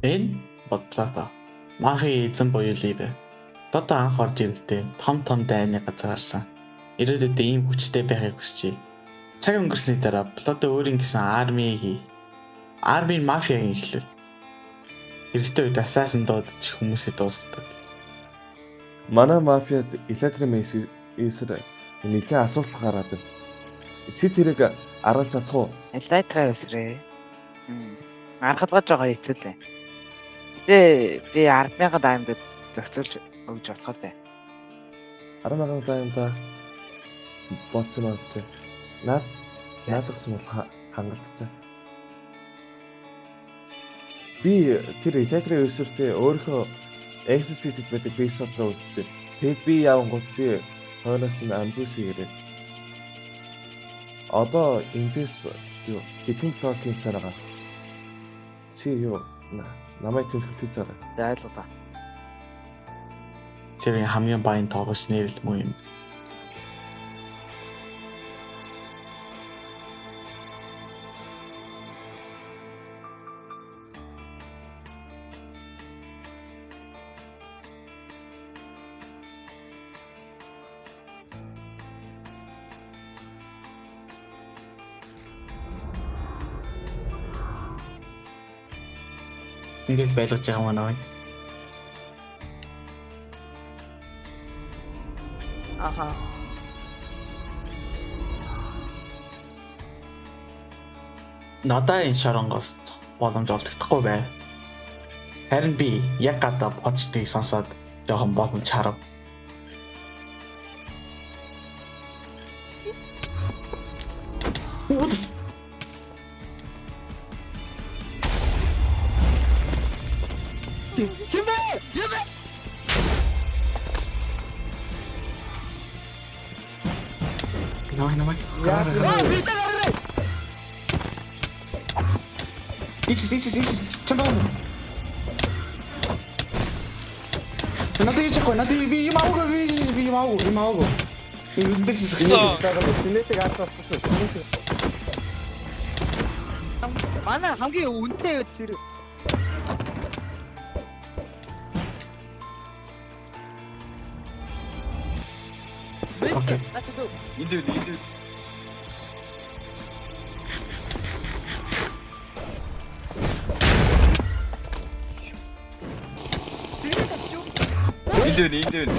Энэ бодлоо ба. Мафи эзэн буюу лидер. Дото анх орж ирэхдээ том дайны газар гарсан. Ирээдүйд ийм хүчтэй байхыг хүсчээ. Цаг өнгөрсний дараа Плото өөрийн гэсэн армийн мафиагийн эхлэл. Хэрэгтэй үед Assassin дуудаж хүмүүсээ дуусгадаг. Манай мафиад Electrum Acer нэлээд асуудал гараад байна. Чи тэрийг аруулж чадах уу? Electrum Acer. Анхадгаж байгаа эцэл бай. Гэтэ би 10,000 даймд зохицуулж өгч болох бай. 10,000 даймда болцсон болчих. Наадагч бол хангалттай. Би тэр Electrum Acer-тэй өөрийнхөө Exit байдаг бейс руу үтсэн. Тэгэд би явангууд чи хойноос нь амбус хийгээрэй. Одоо эндээс юу хэдэн блокийн цараа чи юу намайг төлөвлөж зараа. Ойлголоо. Тэрийн хамгийн баян тоглож нэрлэл муу юм. Ингээл байлгаж байгаа маа нөө. Аха. Надаа энэ шоронгоос боломж олдохдохгүй байв. Харин би яг гадаа почтыг сонсоод жоохон боломж харав. Намайг. Ичис. Чамбаа. Надад юу чахгүй. Надад би ямаагүй. Эндээс Оо. Тэнэтэг аахгүй шүү. Манай хамгийн үнэтэй зэрэг. Окей. Индүү.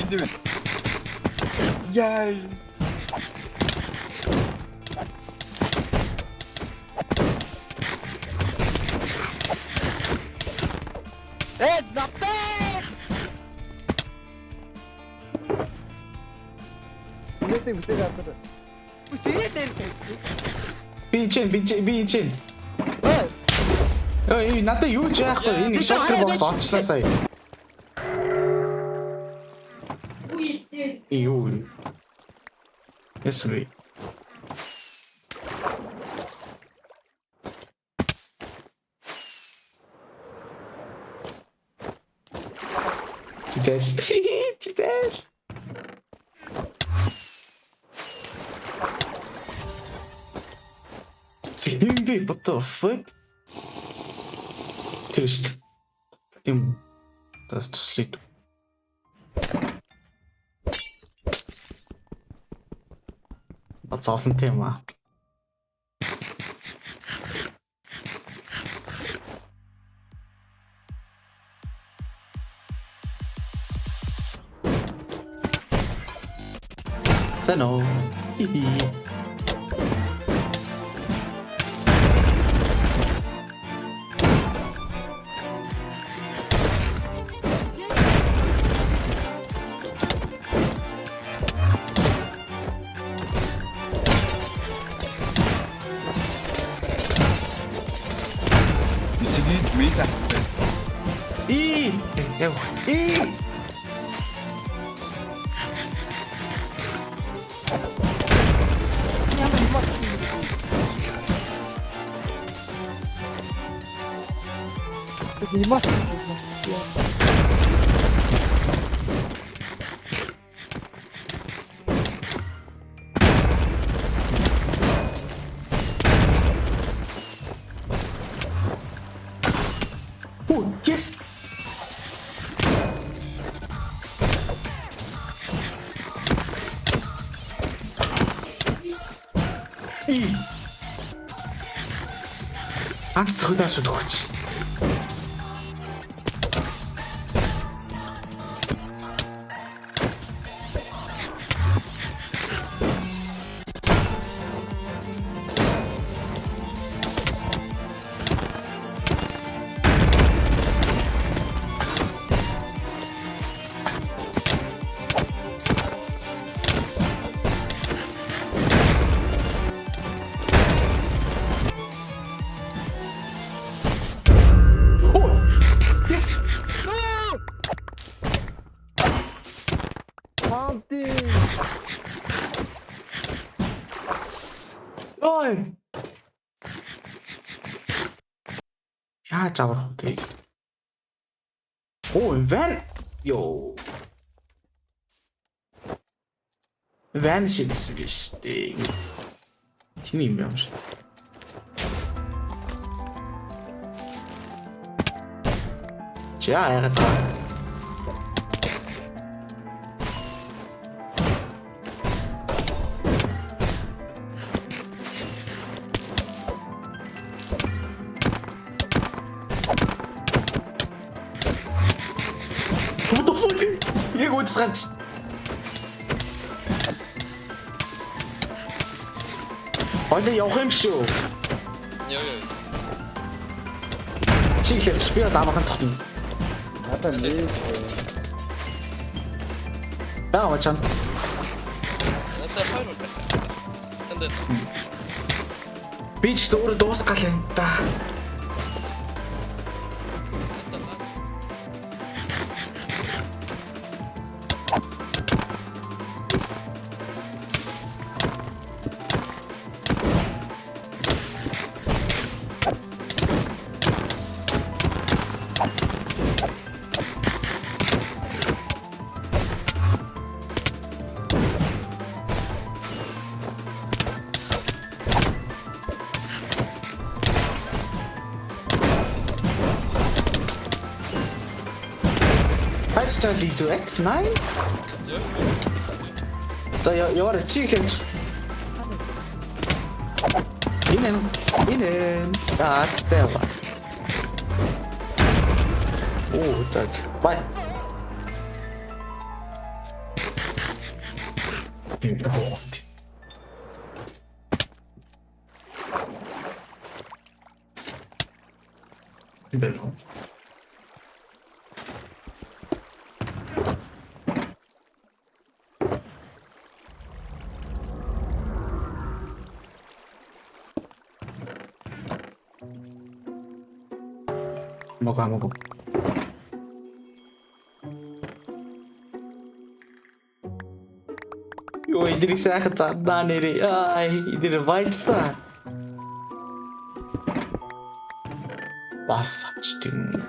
Индүү. Яй. Наптай. Тэнэтэг бүтээг авдаг. Үсээ дээрсэн. Би чинь. Ой, надад юу ч яахгүй. Энэ шоттер бокс очлаа сая. Юу. Эсвэ. Читэл. Симби, what the fuck? Тest. Тим. Das слід. Зовлон тема. Сано. Заниматься. Yes! Yes. Анц хөдөөс өгч. Yes. Something. Ой. Яаж авах вэ? Оо, ван. Йоо. Ван шигсэн биш дээ. Чиний юм байна. За яагаад What the fuck? Яг үдс ганц. Оле явах юм шүү. Ёо. Чи ихлэвч би бол амархан цохно. Надад нээ. Баа чам. Надад хайр байна. Тэндээ. Би ч гэсэн өөрөө дуусгал юм да. Actually to X9. За яваар чи ихлэвч. Инэн. Гацтэй ба. Оо так. Бай. Bello. 먹어. Йоо, идрийг сайхан задаа нэрээ. Идэр вайтсан. Бас авчтын.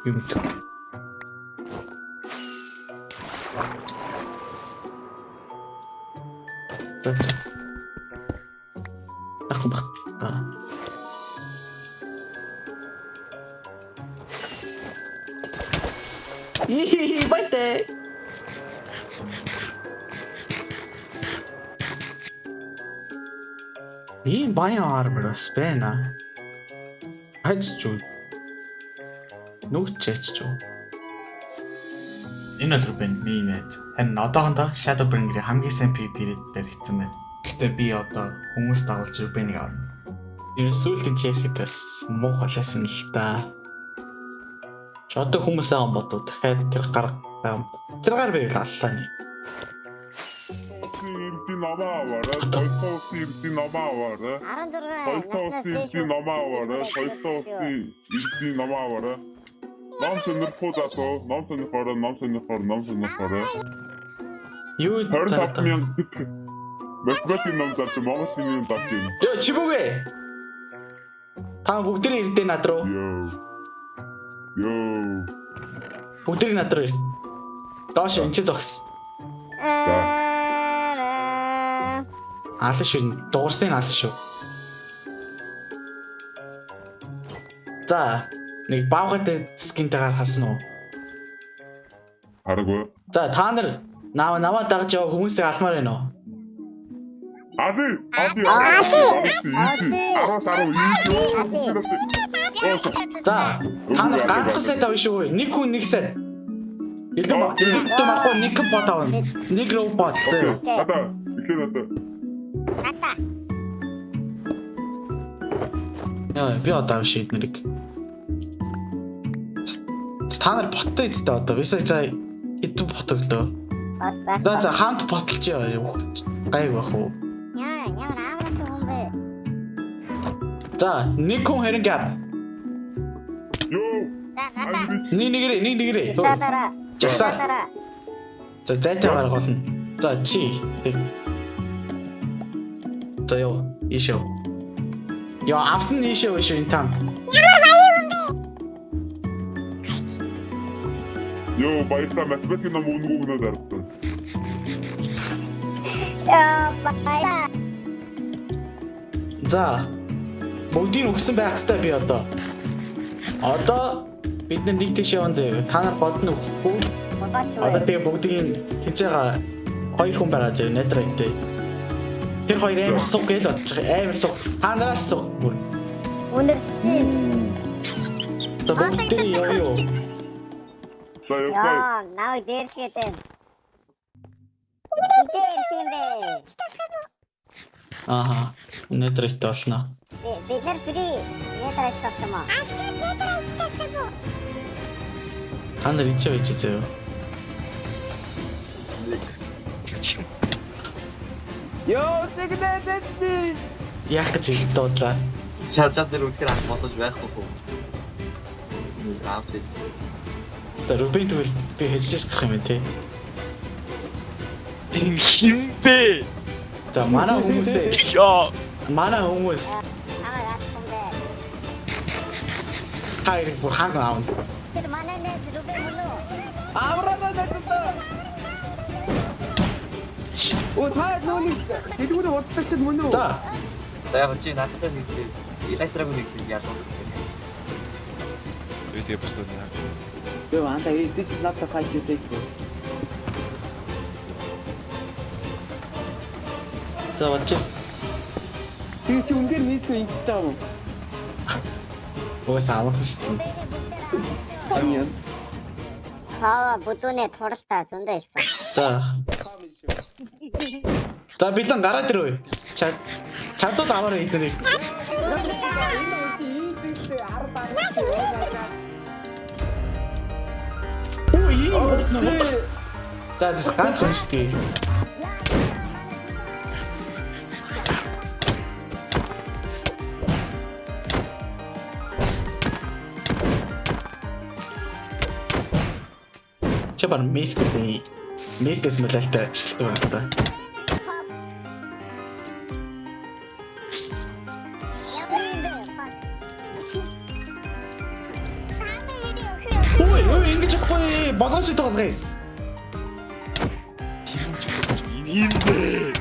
Юм. За. Ахын баг. Байте. Ийм баян армор спэна. Хаччуу. Нүгчээччүү. Энэ өдөр би минийд. Харин одоохондоо Shadowbringer хамгийн сайн PvP-ээр баригдсан байна. Гэхдээ би одоо хүмүүс дагуулж Ruben-ыг авна. Энэ сүүлд гэж ярихэд бас муу холоосон л та. Одоо хүмүүс аам бодоо дахиад тэр гараар би аллаа нэ. Симти намаавара, тойтоо симти намаавара. 16 Тойтоо симти намаавара, тойтоо симти намаавара. Намсэнэр подасо, намсэнэр хора. Юу Хөрд цаатаа. татмын Бэкбэти намтат мамасны татмын. Ёо чибүгэ. Та бүгдээ ирдэ над руу. Йоо. Бүгдээ над руу ир. Доош энэ ч зогс. Алан шүү. Дуурсан алан шүү. За нэг баавгатай скинтэйгээр харсан уу? Хараагүй. За та нар намаа дагж яваа хүмүүсийг алмаар байна уу? Ади. За та нар ганцхан сайд авна шүү. Нэг хүн нэг сайд. Илүү магадгүй нэг бот авна. Нэг робот зөө. Ата. Ихэнэ ата. Яа, би одоо шийд нэрийг. Та нар боттой эцтэй одоо. Бисаа за хэдэн бот өглөө. За хамт ботолч яа. Гайг бах уу. За, нэг хүн хэрэг ав. Йоо. Нэг нэгрээ. Жагсаа. За, зайтай гаргуулна. За, чи. За, ёо, ишөө. Ёо, авсан ишөө энэ тамд. Йоо, баярлалаа. Математик ном өнгөө өгнө дарсан. За, бүгдийг өгсөн байх ёстой би одоо. Одоо бид нэг тийш явна. Та нар бодно өгөхгүй. Одоо тэгээ бүгдийн тэнцэж байгаа хоёр хүн байгаа зөв нэтрэгтэй. Тэр хоёр амар суг гээл бодчих. Амар суг. Та нараас суг бүр. За бүгд ёо. Сая. Now there's it. Аха. Нэтрэгтэй болно. Бид нар фри нэтрэж тавсан маа. Та нар ичээ зөө. Ёо, тэгнэ. Яг гэж хэлж дуудлаа. Чачаад дээр үнэхээр анх болож байхгүй хөө. Раавч. За Рубин тэгвэл би хэлжээс гэх юм бэ те. Химбэ. За манай хүмүүсээ Яа. манай хүмүүс хайр бүр хаан аав. Тэр манай нэг рубе мөн. Авраа надад. Оо таа нөөний дэлгүүр урдч мөн үү? За За яг чи надтай нэг электрог нэг ялуу. Тэгээ бустаа. Yo, anda, this is not the fight you take. за бач. Ти чи үнээр нийтлээ ингэж байгаа юм. Өөс аавах шүү дээ. Амин. Хаа бүдүүнээ туралтаа зөндөө хэлсэн. За бид нар гараад ирөө. Чадвал аваарай эднийг. За ганц хүн шүү дээ. Чабар мискүний микс мэлэлтэй ашигладаг байна. Ой, ингэж яахгүй болгоомжтой байгаа guys. Химбэ.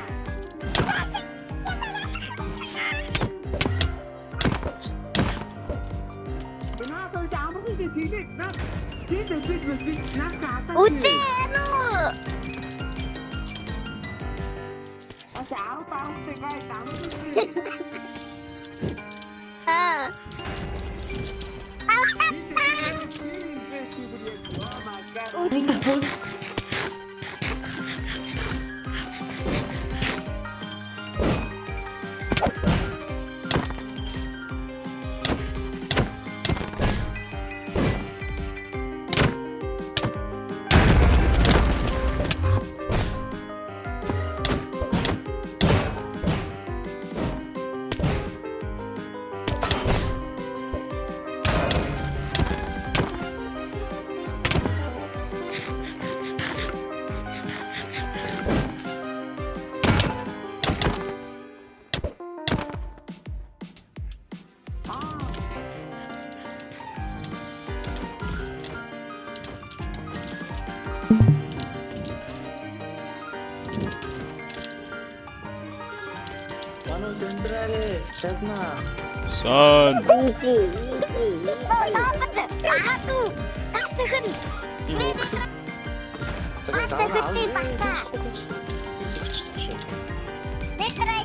Ману сэндрале чадна. Сан. Easy. Автосүртэй багтаа. Нэтрай.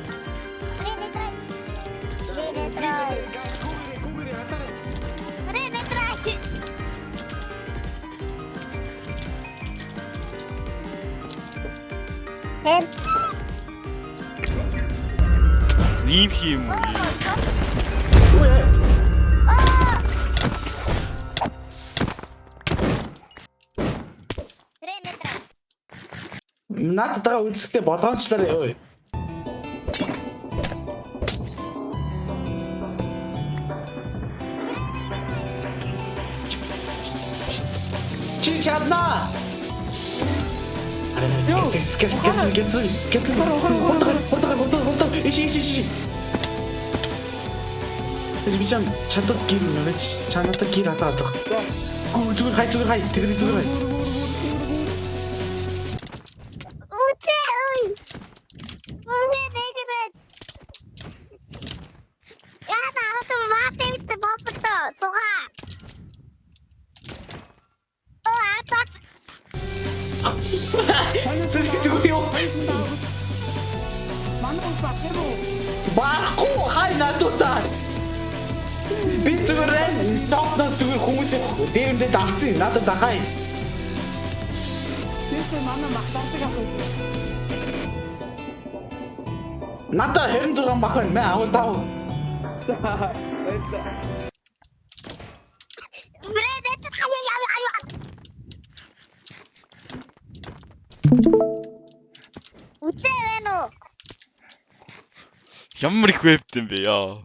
Ийм юм уу? Надад үзэхдээ болгоомжлаарай ой. Чи чадна. Get. Иши. Би чам чаддаг гэр нэ чанартай гэр атаад байгаа. Зүгээр хай. Тэгрий зүгээр хай. Барахгүй хай надуудаа. Би зүгээр стопнаас зүгээр хүмүүсээ дээрэмдээ давцсан. Надад хай. Надад 26 мах байна. Мэ аваа даа. Үтээвэнө. Ямар их вебт юм бэ яа.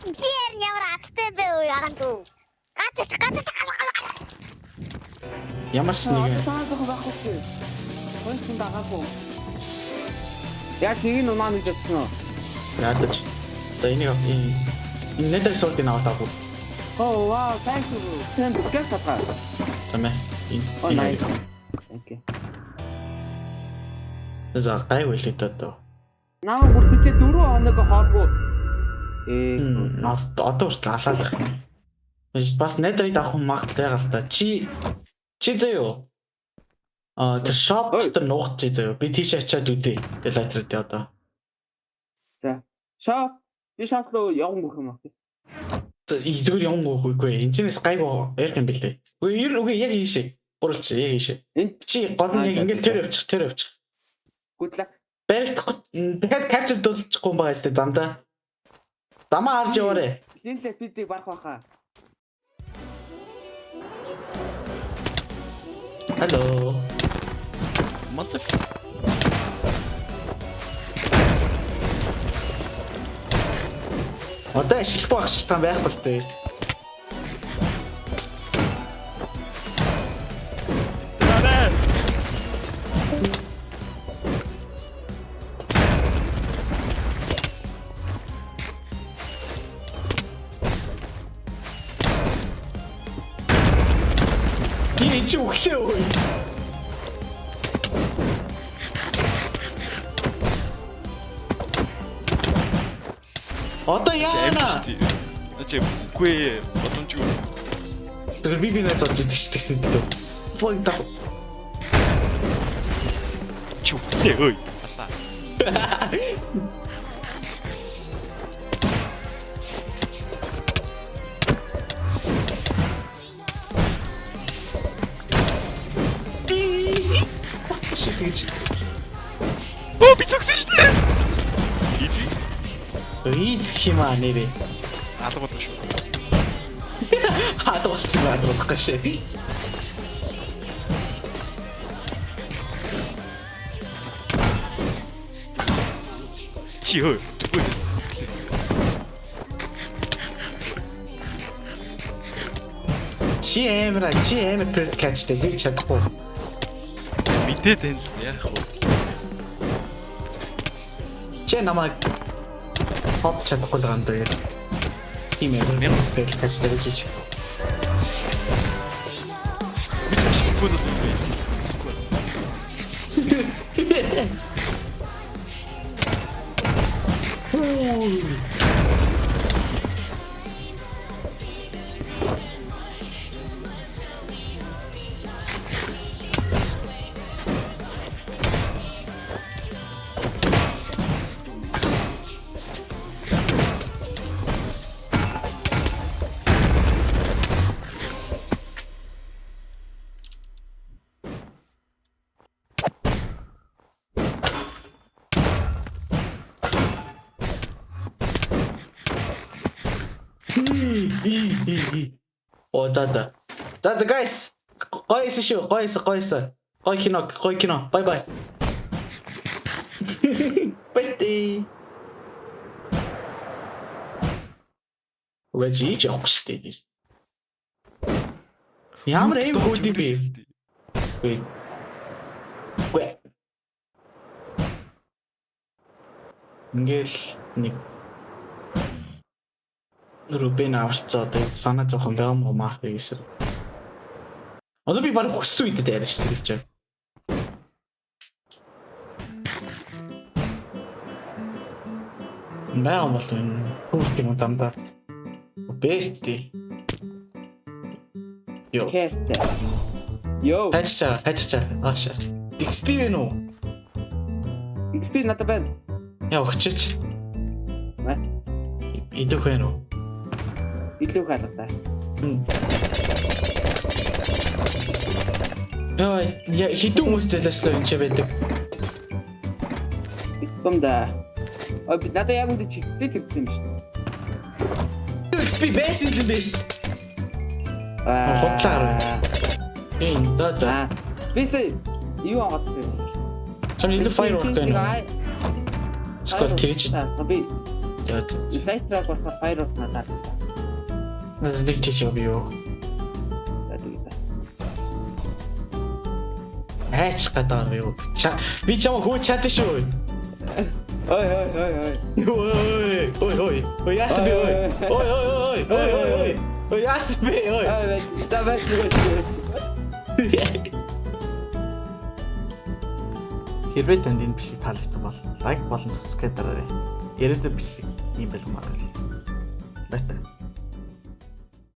Зэр ямар аттай бэ уу яганду. Гат. Ямар ч нэг Санаах байхгүй. Хонсон дагаагүй. Яг нэг нь маань үзсэн үү? яадаж. За энэ нэдэг суултын аваад. Oh wow, thank you. Тэнд гэх сатаа. Тамаа. Oh nice. Okay. За гай үлээдөө. Наа бүр хүчээ 4 хоног хоолгүй. Одоо хүртэл алаалах юм. Бас нэдрийг авах магадaltaй галта. Чи заяо. Тэр shop дээр нуух чи заяо. Би тийш ачаад үдээ. Lighter дээр одоо. За. Shop. Би shop руу явсан бүх юм аа. За идэгэр юм уугүй. Энэчнээс гайгүй ярих юм бэлээ. Үгүй яг ийшээ. Гурвч яг ийшээ. Чи гол нь яг ингээд тэр явчих. Good luck. Дахиад capture дуулчихгүй юм байгаа сте замдаа. Дамаа харж яваарэ. Линлээ бидийг барах байхаа. Hello. Mother. Одоо ашиглахгүй байх шалтгаан байхгүй л дээ. Чи өглөө ой. Одоо яана. Ачаа үгүй бодомжгүй. Тэр би нэ зодж идчихсэн дээ. Бой та. Чүхтэй ой. Тэгж. Оо би цогсон шүү дээ. Ичи. Ийц химаа нэрээ. Алга болов шүү. Хаад болчихсон байна болохгүй шээ. Чи хөө. Чи эмэр качтай би чадахгүй. Мэдээд энэ яах вэ? Чи намайг хоп чадахгүй л гандаа. Тийм ээ. Качтай гэж. Скуд. Оо да. За guys. Гойс шүү. Гойс. Гой кино. Bye. Бэлтээ. Үгүй явах штэ гэж. Ямар юм хөөд би. Үгүй. Ингээл нэг Рубен аварцаа одоо санаа зовхон байгаа гэсэн. Одоо би баг хүссэн үед дээр шүү гэж. Баа бол энэ хүүхдийн удамдаа бэлти. Кэстэ. Йоо. Хачаа. Ааша. XP вэ нөө? XP надад байна. Яа өгчөөч. Мэ? Идэх вэ нөө? Илүү гаргатаа. Яа хитүү хүмүүстэй дэслээ энэ ч байдаг. Комда. Би надад яг үндэ чигтэй тэгсэн юм шүү дээ. XP бэсэл бэс. Хотлаар. Ин даа. Бэсэ. Юу аваад байна? Чам энэ firework гэнэ. Скол тэгж. Би За. сайтраа болохоор firework надад. Нэг тийч явъя. Эч гадаа юу. Би чам хөө чат шүү. Ой. Ой, ясби ой. Ой, ясби ой. Давай. Хэрвээ танд энэ бичлэг таалагдсан бол лайк болон subscribe дараарай. Ирээдүйн бичлэг ийм байлгамаар байл. Баярлалаа.